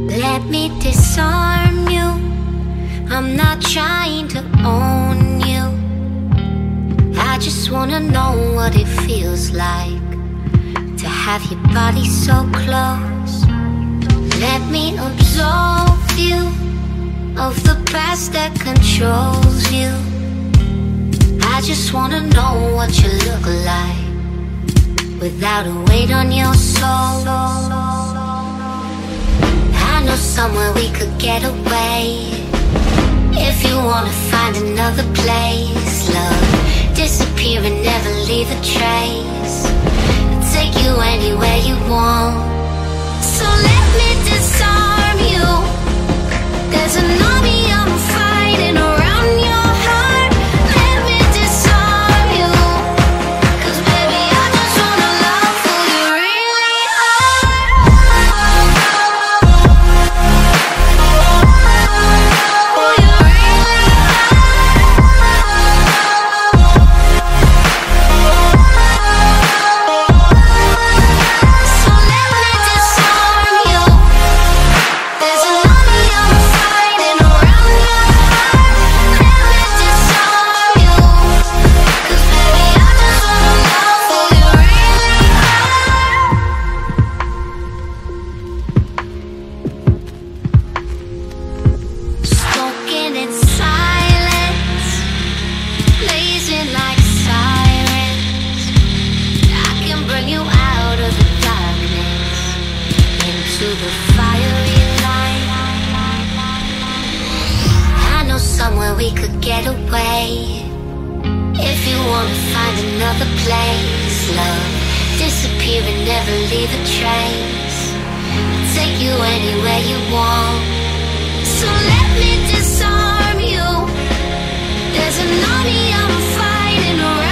Let me disarm you. I'm not trying to own you. I just wanna know what it feels like to have your body so close. Let me absolve you of the past that controls you. I just wanna know what you look like without a weight on your soul. I know somewhere we could get away. If you wanna find another place, love, disappear and never leave a trace. I'll take you anywhere you want. So let me disarm you. There's an army I'm fighting around your heart. Let me disarm you, 'cause baby I just wanna love who you really are. Who you really are. So let me disarm you. There's an army I'm fighting around your heart. Let me disarm you, 'cause baby I just wanna love who you really are. Smoking in silence, blazing like sirens. I can bring you out of the darkness into the fiery light. I know somewhere we could get away. If you wanna find another place, love, disappear and never leave a trace. I'll take you anywhere you want. So let me disarm you. There's an army I'm fighting around.